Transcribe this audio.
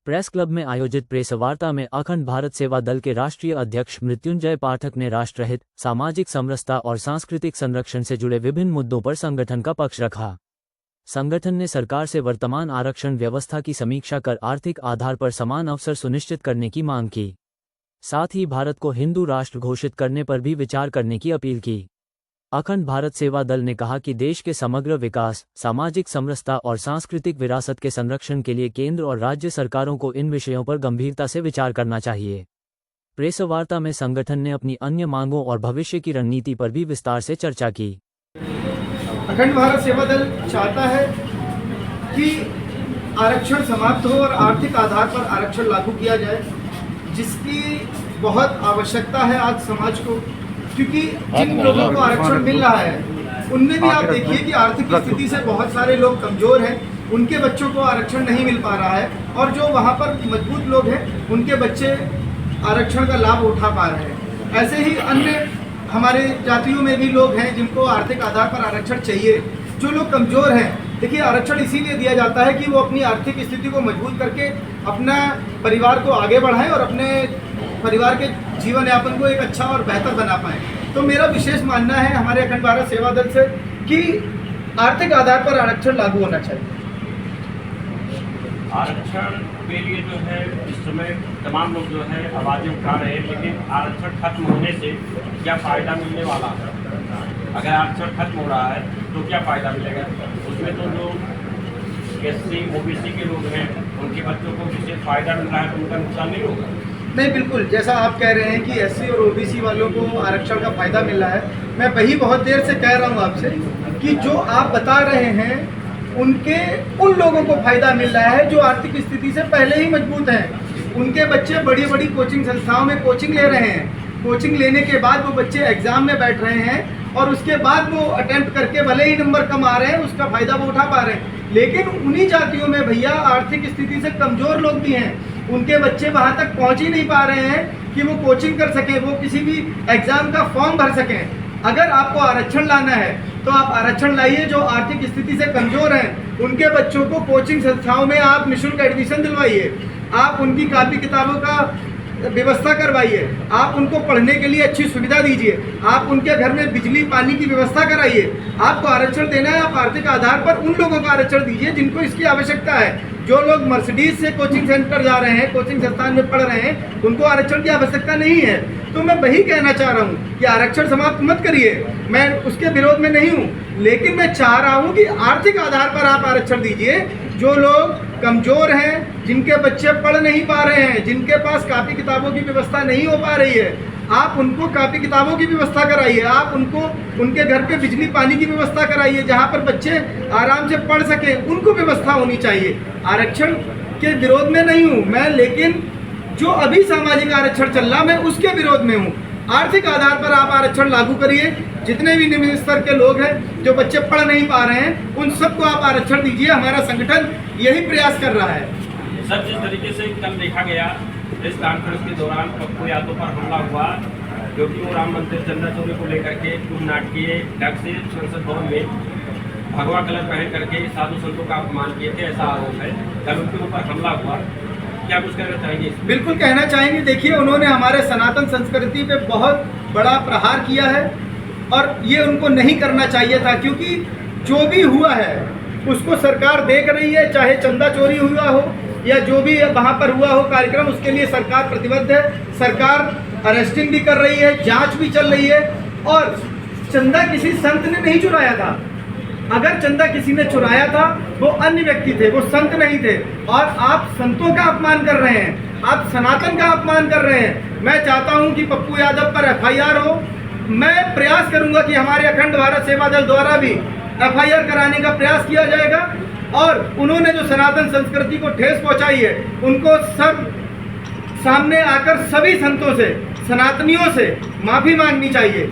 Press club में आयोजित press वार्ता में अखंड भारत सेवा दल के राष्ट्रीय अध्यक्ष मृत्युंजय पाठक ने राष्ट्रहित, सामाजिक समरसता और सांस्कृतिक संरक्षण से जुड़े विभिन्न मुद्दों पर संगठन का पक्ष रखा। संगठन ने सरकार से वर्तमान आरक्षण व्यवस्था की समीक्षा कर आर्थिक आधार पर समान अवसर सुनिश्चित करने की मांग की। साथ ही भारत को हिंदू राष्ट्र घोषित करने पर भी विचार करने की अपील की। अखंड भारत सेवा दल ने कहा कि देश के समग्र विकास, सामाजिक समरसता और सांस्कृतिक विरासत के संरक्षण के लिए केंद्र और राज्य सरकारों को इन विषयों पर गंभीरता से विचार करना चाहिए। प्रेस वार्ता में संगठन ने अपनी अन्य मांगों और भविष्य की रणनीति पर भी विस्तार से चर्चा की। अखंड भारत सेवा दल चाहता है कि आरक्षण समाप्त हो और आर्थिक आधार पर आरक्षण लागू किया जाए, जिसकी बहुत आवश्यकता है आज समाज को, क्योंकि जिन लोगों को आरक्षण मिल रहा है उनमें भी आप देखिए कि आर्थिक स्थिति से बहुत सारे लोग कमज़ोर हैं, उनके बच्चों को आरक्षण नहीं मिल पा रहा है, और जो वहाँ पर मजबूत लोग हैं उनके बच्चे आरक्षण का लाभ उठा पा रहे हैं। ऐसे ही अन्य हमारे जातियों में भी लोग हैं जिनको आर्थिक आधार पर आरक्षण चाहिए। जो लोग कमज़ोर हैं, देखिए आरक्षण इसीलिए दिया जाता है कि वो अपनी आर्थिक स्थिति को मजबूत करके अपना परिवार को आगे बढ़ाएं और अपने परिवार के जीवन यापन को एक अच्छा और बेहतर बना पाएं। तो मेरा विशेष मानना है हमारे अखंड भारत सेवा दल से कि आर्थिक आधार पर आरक्षण लागू होना चाहिए। आरक्षण के लिए जो है इस समय तमाम लोग जो है आवाज़ें उठा रहे हैं, लेकिन आरक्षण खत्म होने से क्या फ़ायदा मिलने वाला है? अगर आरक्षण खत्म हो रहा है तो क्या फ़ायदा मिलेगा? उसमें तो जो SC OBC के लोग हैं उनके बच्चों को विशेष फ़ायदा मिल रहा है, तो उनका नुकसान नहीं होगा? नहीं, बिल्कुल जैसा आप कह रहे हैं कि SC और OBC वालों को आरक्षण का फ़ायदा मिल रहा है, मैं वही बहुत देर से कह रहा हूँ आपसे कि जो आप बता रहे हैं उन लोगों को फ़ायदा मिल रहा है जो आर्थिक स्थिति से पहले ही मजबूत हैं। उनके बच्चे बड़ी बड़ी कोचिंग संस्थाओं में कोचिंग ले रहे हैं। कोचिंग लेने के बाद वो बच्चे एग्ज़ाम में बैठ रहे हैं और उसके बाद वो अटेम्प्ट करके भले ही नंबर कम आ रहे हैं, उसका फ़ायदा वो उठा पा रहे हैं। लेकिन उन्हीं जातियों में भैया आर्थिक स्थिति से कमज़ोर लोग भी हैं, उनके बच्चे वहाँ तक पहुँच ही नहीं पा रहे हैं कि वो कोचिंग कर सकें, वो किसी भी एग्ज़ाम का फॉर्म भर सकें। अगर आपको आरक्षण लाना है तो आप आरक्षण लाइए। जो आर्थिक स्थिति से कमज़ोर हैं उनके बच्चों को कोचिंग संस्थाओं में आप निःशुल्क एडमिशन दिलवाइए, आप उनकी कापी किताबों का व्यवस्था करवाइए, आप उनको पढ़ने के लिए अच्छी सुविधा दीजिए, आप उनके घर में बिजली पानी की व्यवस्था कराइए। आपको आरक्षण देना है, आप आर्थिक आधार पर उन लोगों को आरक्षण दीजिए जिनको इसकी आवश्यकता है। जो लोग मर्सिडीज से कोचिंग सेंटर जा रहे हैं, कोचिंग संस्थान में पढ़ रहे हैं, उनको आरक्षण की आवश्यकता नहीं है। तो मैं वही कहना चाह रहा हूँ कि आरक्षण समाप्त मत करिए, मैं उसके विरोध में नहीं हूँ, लेकिन मैं चाह रहा हूँ कि आर्थिक आधार पर आप आरक्षण दीजिए। जो लोग कमज़ोर हैं, जिनके बच्चे पढ़ नहीं पा रहे हैं, जिनके पास कापी किताबों की व्यवस्था नहीं हो पा रही है, आप उनको कापी किताबों की व्यवस्था कराइए, आप उनको उनके घर पे बिजली पानी की व्यवस्था कराइए, जहाँ पर बच्चे आराम से पढ़ सकें, उनको व्यवस्था होनी चाहिए। आरक्षण के विरोध में नहीं हूँ मैं, लेकिन जो अभी सामाजिक आरक्षण चल रहा मैं उसके विरोध में हूँ। आर्थिक आधार पर आप आरक्षण लागू करिए। जितने भी निम्न स्तर के लोग हैं जो बच्चे पढ़ नहीं पा रहे हैं उन सबको आप आरक्षण दीजिए। हमारा संगठन यही प्रयास कर रहा है। सर, जिस तरीके से कल देखा गया प्रेस कॉन्फ्रेंस के दौरान पप्पू यादव पर हमला हुआ, जो कि वो राम मंदिर चंदा चोरी को लेकर के कुछ नाटकीय ढंग से संसद भवन में भगवा कलर पहन करके साधु संतों का अपमान किए थे, ऐसा आरोप है। कल उनके ऊपर हमला हुआ, क्या कुछ कहना चाहेंगे? बिल्कुल कहना चाहेंगे। देखिए, उन्होंने हमारे सनातन संस्कृति पे बहुत बड़ा प्रहार किया है और ये उनको नहीं करना चाहिए था, क्योंकि जो भी हुआ है उसको सरकार देख रही है। चाहे चंदा चोरी हुआ हो या जो भी वहाँ पर हुआ हो कार्यक्रम, उसके लिए सरकार प्रतिबद्ध है। सरकार अरेस्टिंग भी कर रही है, जांच भी चल रही है। और चंदा किसी संत ने नहीं चुराया था। अगर चंदा किसी ने चुराया था वो अन्य व्यक्ति थे, वो संत नहीं थे। और आप संतों का अपमान कर रहे हैं, आप सनातन का अपमान कर रहे हैं। मैं चाहता हूं कि पप्पू यादव पर FIR हो। मैं प्रयास करूंगा कि हमारे अखंड भारत सेवा दल द्वारा भी FIR कराने का प्रयास किया जाएगा। और उन्होंने जो सनातन संस्कृति को ठेस पहुंचाई है उनको सब सामने आकर सभी संतों से, सनातनियों से माफ़ी मांगनी चाहिए।